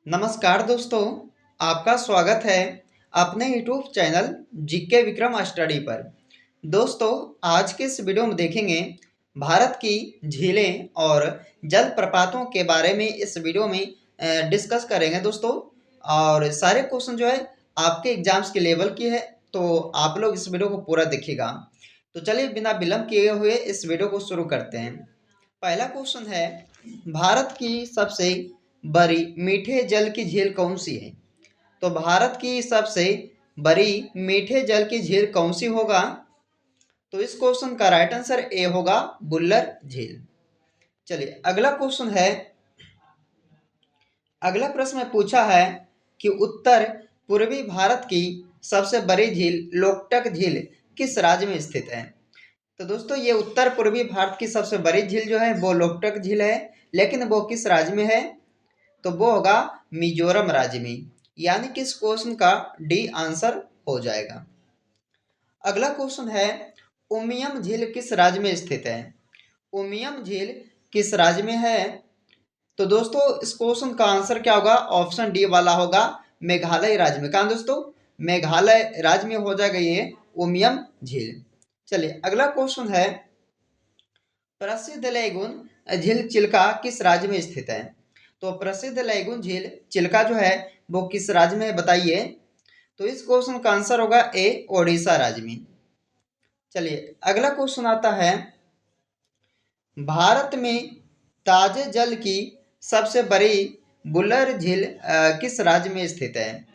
नमस्कार दोस्तों, आपका स्वागत है अपने YouTube channel GK Vikram study पर। दोस्तों, आज के इस वीडियो में देखेंगे भारत की झीलें और जलप्रपातों के बारे में इस वीडियो में डिस्कस करेंगे दोस्तों। और सारे क्वेश्चन जो है आपके एग्जाम्स के लेवल की है, तो आप लोग इस वीडियो को पूरा देखिएगा। तो चलिए बिना विलंब किए हुए इस वीडियो को शुरू करते हैं। पहला क्वेश्चन है, भारत की सबसे बड़ी मीठे जल की झील कौन सी है? तो भारत की सबसे बड़ी मीठे जल की झील कौन सी होगा? तो इस क्वेश्चन का राइट आंसर ए होगा, बुल्लर झील। चलिए अगला क्वेश्चन है। अगला प्रश्न में पूछा है कि उत्तर पूर्वी भारत की सबसे बड़ी झील लोकटक झील किस राज्य में स्थित है? तो दोस्तों, ये उत्तर पूर्वी भारत की सबसे बड़ी झील जो है वो लोकटक झील है, लेकिन वो किस राज्य में है? तो वो होगा मिजोरम राज्य में। यानी कि इस क्वेश्चन का डी आंसर हो जाएगा। अगला क्वेश्चन है, उमियम झील किस राज्य में स्थित है? उमियम झील किस राज्य में है? तो दोस्तों, इस क्वेश्चन का आंसर क्या होगा? ऑप्शन डी वाला होगा, मेघालय राज्य में। कहाँ दोस्तों? मेघालय राज्य में हो जाएगा ये उमियम झील। चलिए अगला क्वेश्चन है, प्रसिद्ध लैगून झील चिल्का किस राज्य में स्थित है? तो प्रसिद्ध लैगून झील चिल्का जो है वो किस राज्य में है बताइए? तो इस क्वेश्चन का आंसर होगा ए, ओडिशा राज्य में। चलिए अगला क्वेश्चन आता है, भारत में ताजे जल की सबसे बड़ी बुलर झील किस राज्य में स्थित है?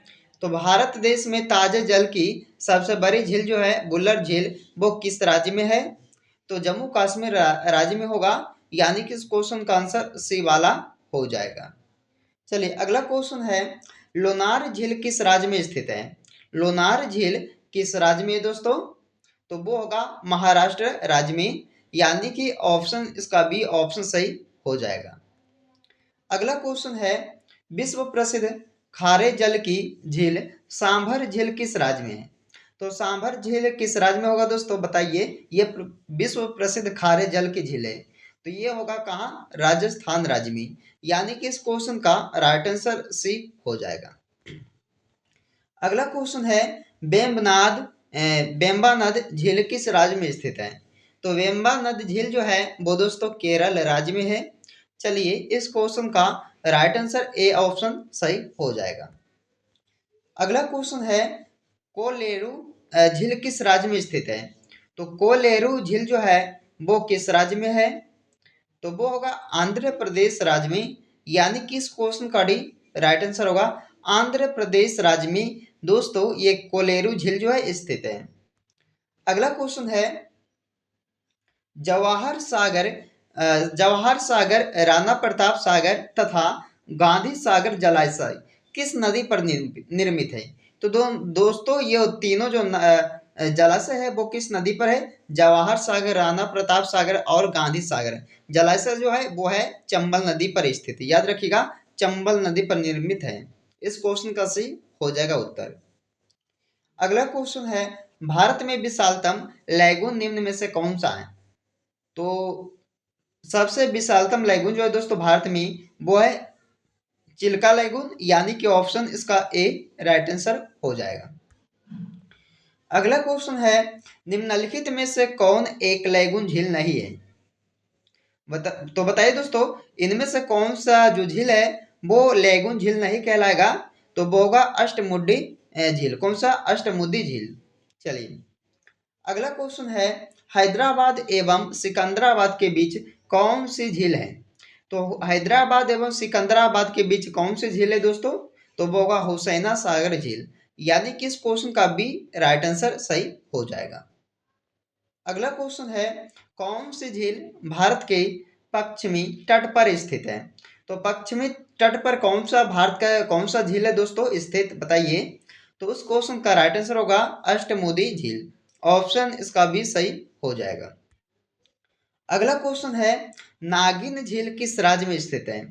तो भारत देश में ताजे जल की सबसे बड़ी झील जो है बुलर झील, वो किस राज्य में है? तो जम्मू कश्मीर राज्य में होगा। यानी कि इस क्वेश्चन का आंसर सी वाला हो जाएगा। चलिए अगला क्वेश्चन है, लोनार झील किस राज्य में स्थित है? लोनार झील किस राज्य में है दोस्तों? तो वो होगा महाराष्ट्र राज्य में। यानी कि ऑप्शन इसका बी ऑप्शन सही हो जाएगा। अगला क्वेश्चन है, विश्व प्रसिद्ध खारे जल की झील सांभर झील किस राज्य में है? तो सांभर झील किस राज्य में होगा दोस्तों बताइए? ये विश्व प्रसिद्ध खारे जल की झील है, तो ये होगा कहाँ? राजस्थान राज्य में। यानी कि इस क्वेश्चन का राइट आंसर सी हो जाएगा। अगला क्वेश्चन है, बेम्बनाद बेम्बानद झील किस राज्य में स्थित है? तो वेम्बानद झील जो है वो दोस्तों केरल राज्य में है। चलिए इस क्वेश्चन का राइट आंसर ए ऑप्शन सही हो जाएगा। अगला क्वेश्चन है, कोलेरू झील किस राज्य में स्थित है? तो कोलेरू झील जो है वो किस राज्य में है? तो वो होगा आंध्र प्रदेश राज्य में। यानी कि इस क्वेश्चन का डी राइट आंसर होगा, आंध्र प्रदेश राज्य में दोस्तों ये कोलेरू झील जो है स्थित है। अगला क्वेश्चन है, जवाहर सागर जवाहर सागर, राणा प्रताप सागर तथा गांधी सागर जलाशय किस नदी पर निर्मित है? तो दोस्तों ये तीनों जो जलाशय है वो किस नदी पर है? जवाहर सागर, राणा प्रताप सागर और गांधी सागर जलाशय जो है वो है चंबल नदी पर स्थित है। याद रखिएगा, चंबल नदी पर निर्मित है। इस क्वेश्चन का सही हो जाएगा उत्तर। अगला क्वेश्चन है, भारत में विशालतम लैगून निम्न में से कौन सा है? तो सबसे विशालतम लैगून जो है दोस्तों भारत में वो है चिल्का लैगून। यानी कि ऑप्शन इसका ए राइट आंसर हो जाएगा। अगला क्वेश्चन है, निम्नलिखित में से कौन एक लैगून झील नहीं है? तो बताइए दोस्तों, इनमें से कौन सा जो झील है वो लैगून झील नहीं कहलाएगा? तो वो होगा अष्टमुडी झील। कौन सा? अष्टमुडी झील। चलिए अगला क्वेश्चन है, हैदराबाद एवं सिकंदराबाद के बीच कौन सी झील है? तो हैदराबाद एवं सिकंदराबाद के बीच कौन सी झील है दोस्तों? तो वो होगा हुसैना सागर झील। यानी कि इस क्वेश्चन का भी राइट आंसर सही हो जाएगा। अगला क्वेश्चन है, कौन सी झील भारत के पश्चिमी तट पर स्थित है? तो पश्चिमी तट पर कौन सा भारत का कौन सा झील है दोस्तों स्थित बताइए? तो उस क्वेश्चन का राइट आंसर होगा अष्टमुडी झील। ऑप्शन इसका भी सही हो जाएगा। अगला क्वेश्चन है, नागिन झील किस राज्य में स्थित है?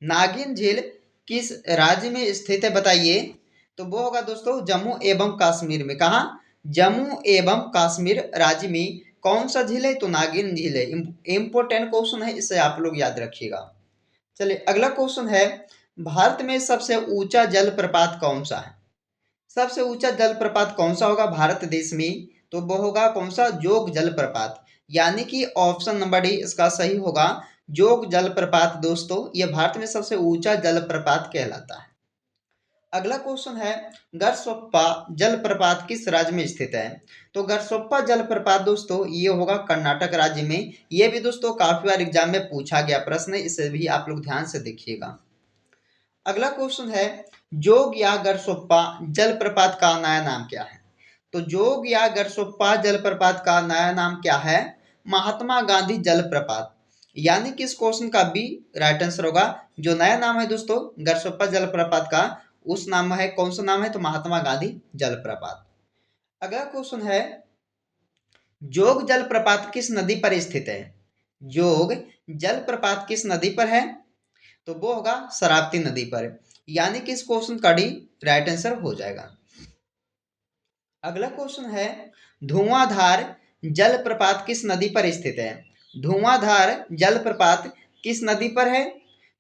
नागिन झील किस राज्य में स्थित है बताइए? तो वो होगा दोस्तों जम्मू एवं कश्मीर में। कहा? जम्मू एवं कश्मीर राज्य में कौन सा झील है? तो नागिन झील है। इंपोर्टेंट क्वेश्चन है, इसे आप लोग याद रखिएगा। चलिए अगला क्वेश्चन है, भारत में सबसे ऊंचा जलप्रपात कौन सा है? सबसे ऊंचा जलप्रपात कौन सा होगा भारत देश में? तो वो होगा कौन सा? जोग जलप्रपात। यानी कि ऑप्शन नंबर डी इसका सही होगा। जोग जलप्रपात दोस्तों ये भारत में सबसे ऊंचा जलप्रपात कहलाता है। अगला क्वेश्चन है, गरसोप्पा जलप्रपात किस राज्य में स्थित है? तो गरसोप्पा जलप्रपात दोस्तों ये होगा कर्नाटक राज्य में। ये भी दोस्तों काफी बार एग्जाम में पूछा गया प्रश्न है, इसे भी आप लोग ध्यान से देखिएगा। अगला क्वेश्चन है, जोग या गरसोप्पा जलप्रपात का नया नाम क्या है? तो जोग या गरसोप्पा जलप्रपात का नया नाम क्या है? महात्मा गांधी जलप्रपात। यानी कि इस क्वेश्चन का भी राइट आंसर होगा। जो नया नाम है दोस्तों गरसोप्पा जलप्रपात का, उस नाम है, कौन सा नाम है? तो महात्मा गांधी जलप्रपात। अगला क्वेश्चन है, जोग जलप्रपात किस नदी पर स्थित है? जोग जलप्रपात किस नदी पर है? तो वो होगा शरावती नदी पर। यानी कि इस क्वेश्चन का डी राइट आंसर हो जाएगा। अगला क्वेश्चन है, धुआंधार जलप्रपात किस नदी पर स्थित है? धुआंधार जलप्रपात किस नदी पर है?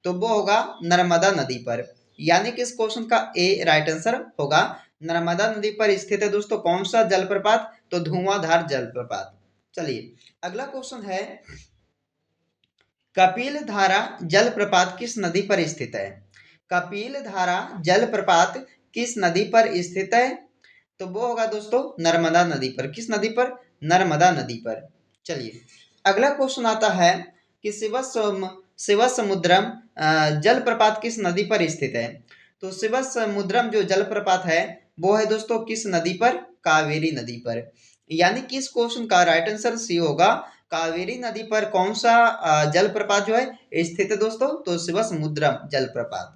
तो वो होगा नर्मदा नदी पर। यानी कि इस क्वेश्चन का ए राइट आंसर होगा। नर्मदा नदी पर स्थित है दोस्तों कौन सा जलप्रपात? तो धुआंधार जलप्रपात। चलिए अगला क्वेश्चन है, कपिल धारा जलप्रपात किस नदी पर स्थित है? कपिल धारा जलप्रपात किस नदी पर स्थित है? तो वो होगा दोस्तों नर्मदा नदी पर। किस नदी पर? नर्मदा नदी पर। चलिए अगला क्वेश्चन आता है कि शिवसमुद्रम जलप्रपात किस नदी पर स्थित है? तो शिवसमुद्रम जो जलप्रपात है वो है दोस्तों किस नदी पर? कावेरी नदी पर। यानी कि इस क्वेश्चन का राइट आंसर सी होगा। कावेरी नदी पर कौन सा जलप्रपात जो है स्थित है दोस्तों? तो शिवसमुद्रम जलप्रपात।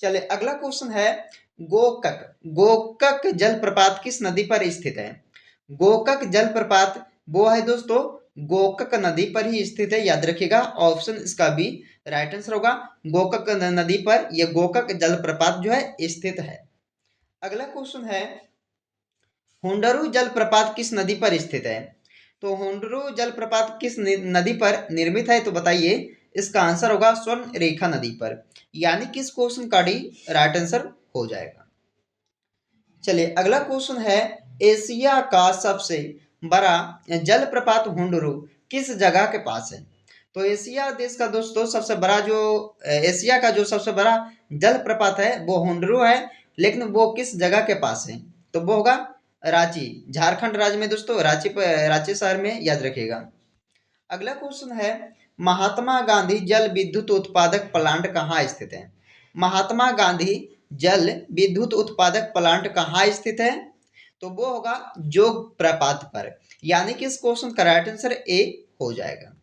चले अगला क्वेश्चन है, गोकक गोकक जलप्रपात किस नदी पर स्थित है? गोकक जलप्रपात वो है दोस्तों गोकक नदी पर ही स्थित है, याद रखिएगा। ऑप्शन इसका भी राइट आंसर होगा। गोकक नदी पर यह गोकक जलप्रपात जो है स्थित है। अगला क्वेश्चन है, हुंडरू जलप्रपात किस नदी पर स्थित है? तो हुंडरू जलप्रपात किस नदी पर निर्मित है? तो बताइए। इसका आंसर होगा स्वर्ण रेखा नदी पर। यानी कि इस क्वेश्चन का डी राइट आंसर हो जाएगा। चलिए अगला क्वेश्चन है, एशिया का सबसे बड़ा जलप्रपात हुंडरू किस जगह के पास है? तो एशिया देश का दोस्तों सबसे बड़ा जो एशिया का जो सबसे बड़ा जलप्रपात है वो हुंडरू है, लेकिन वो किस जगह के पास है? तो वो होगा रांची, झारखंड राज्य में दोस्तों, रांची शहर में, याद रखिएगा। अगला क्वेश्चन है, महात्मा गांधी जल विद्युत उत्पादक प्लांट कहाँ स्थित है? महात्मा गांधी जल विद्युत उत्पादक प्लांट कहाँ स्थित है? तो वो होगा जोग प्रपात पर। यानी कि इस क्वेश्चन का राइट आंसर ए हो जाएगा।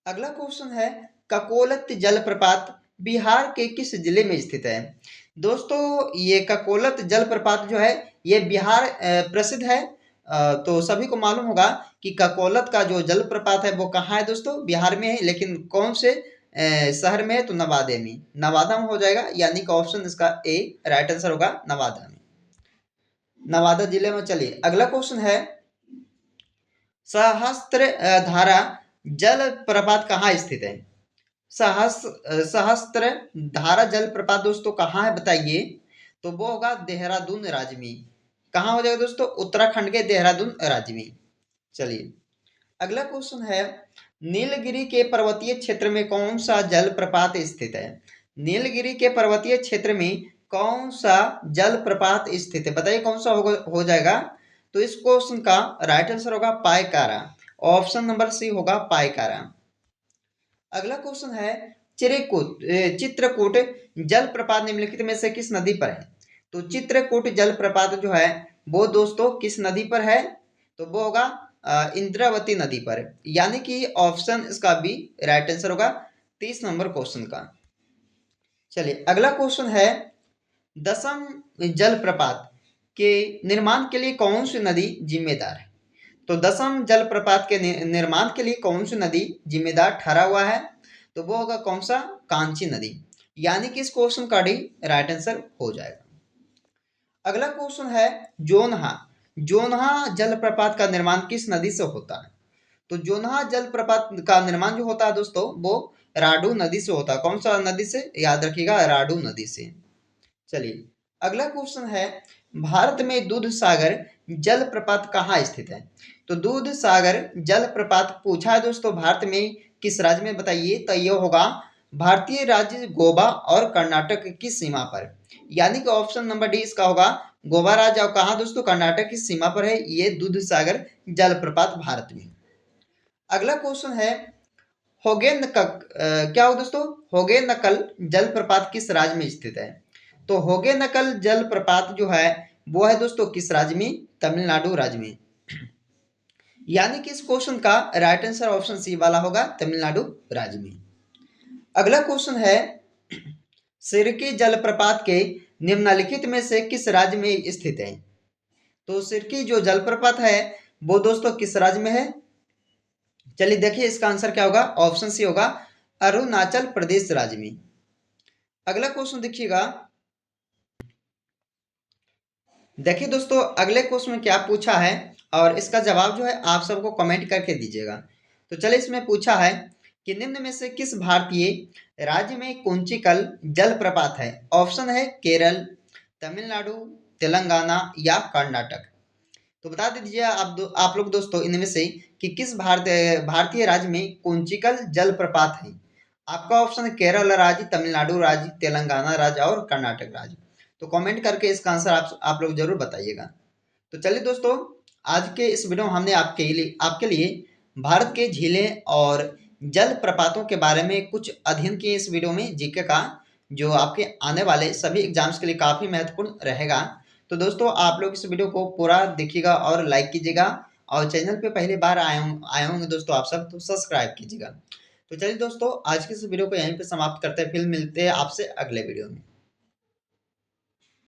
अगला क्वेश्चन है, ककोलत जलप्रपात बिहार के किस जिले में स्थित है? दोस्तों ये ककोलत जलप्रपात जो है ये बिहार प्रसिद्ध है। तो सभी को मालूम होगा कि ककोलत का जो जलप्रपात है वो कहाँ है दोस्तों? बिहार में है, लेकिन कौन से शहर में है? तो नवादा में। नवादा में हो जाएगा। यानी कि ऑप्शन इसका ए राइट आंसर होगा, नवादा में, नवादा जिले में। चलिए अगला क्वेश्चन है, सहस्त्र धारा जलप्रपात कहाँ स्थित है? सहस्त्र धारा जलप्रपात दोस्तों कहाँ है बताइए? तो वो होगा देहरादून राज्य में। कहाँ हो जाएगा दोस्तों? उत्तराखंड के देहरादून राज्य में। चलिए अगला क्वेश्चन है, नीलगिरी के पर्वतीय क्षेत्र में कौन सा जलप्रपात स्थित है? नीलगिरी के पर्वतीय क्षेत्र में कौन सा जलप्रपात स्थित है? बताइए कौन सा हो जाएगा? तो इस क्वेश्चन का राइट आंसर होगा पायकारा। ऑप्शन नंबर सी होगा पायकारा। अगला क्वेश्चन है, चित्रकूट जलप्रपात निम्नलिखित में से किस नदी पर है? तो चित्रकूट जलप्रपात जो है वो दोस्तों किस नदी पर है? तो वो होगा इंद्रावती नदी पर। यानी कि ऑप्शन इसका भी राइट आंसर होगा 30 नंबर क्वेश्चन का। चलिए अगला क्वेश्चन है, दसम जलप्रपात के निर्माण के लिए कौन सी नदी जिम्मेदार है? तो दसम जलप्रपात के निर्माण के लिए कौन सी नदी जिम्मेदार ठहरा हुआ है? तो वो होगा कौन सा? कांची नदी। यानी कि इस क्वेश्चन का डी राइट आंसर हो जाएगा। अगला क्वेश्चन है, जोनहा जोनहा जलप्रपात का निर्माण किस नदी से होता है? तो जोनहा जलप्रपात का निर्माण जो होता है दोस्तों वो राडू नदी से होता है। कौन सा नदी से? याद रखिएगा, राडू नदी से। चलिए अगला क्वेश्चन है, भारत में दूध सागर जलप्रपात कहाँ स्थित है? तो दूध सागर जलप्रपात पूछा है दोस्तों भारत में किस राज्य में, बताइए। तो ये होगा भारतीय राज्य गोवा और कर्नाटक की सीमा पर, यानी कि ऑप्शन नंबर डी इसका होगा। गोवा राज्य और कहाँ दोस्तों? कर्नाटक की सीमा पर है ये दूध सागर जलप्रपात भारत में। अगला क्वेश्चन है, क्या हो दोस्तों? होगेनकल जलप्रपात किस राज्य में स्थित है? तो होगेनकल जलप्रपात जो है वो है दोस्तों किस राज्य में? तमिलनाडु राज्य में। यानी कि इस क्वेश्चन का राइट आंसर ऑप्शन सी वाला होगा, तमिलनाडु राज्य में। अगला क्वेश्चन है, सिरकी जलप्रपात के निम्नलिखित में से किस राज्य में स्थित है? तो सिरकी जो जलप्रपात है वो दोस्तों किस राज्य में है? चलिए देखिए इसका आंसर क्या होगा, ऑप्शन सी होगा, अरुणाचल प्रदेश राज्य में। अगला क्वेश्चन देखिएगा, देखिए दोस्तों अगले क्वेश्चन में क्या पूछा है और इसका जवाब जो है आप सबको कमेंट करके दीजिएगा। तो चलिए इसमें पूछा है कि निम्न में से किस भारतीय राज्य में कुंचिकल जलप्रपात है? ऑप्शन है केरल, तमिलनाडु, तेलंगाना या कर्नाटक। तो बता दीजिए आप लोग दोस्तों इनमें से कि किस भारतीय राज्य में कुंचिकल जलप्रपात है। आपका ऑप्शन है केरल राज्य, तमिलनाडु राज्य, तेलंगाना राज्य और कर्नाटक राज्य। तो कमेंट करके इसका आंसर आप लोग जरूर बताइएगा। तो चलिए दोस्तों आज के इस वीडियो में हमने आपके लिए भारत के झीलें और जल प्रपातों के बारे में कुछ अध्ययन किए इस वीडियो में जीके का, जो आपके आने वाले सभी एग्जाम्स के लिए काफ़ी महत्वपूर्ण रहेगा। तो दोस्तों आप लोग इस वीडियो को पूरा देखिएगा और लाइक कीजिएगा, और चैनल पे पहली बार आए होंगे दोस्तों आप सब, तो सब्सक्राइब कीजिएगा। तो चलिए दोस्तों आज की इस वीडियो को यहीं पे समाप्त करते हैं, फिर मिलते हैं आपसे अगले वीडियो में।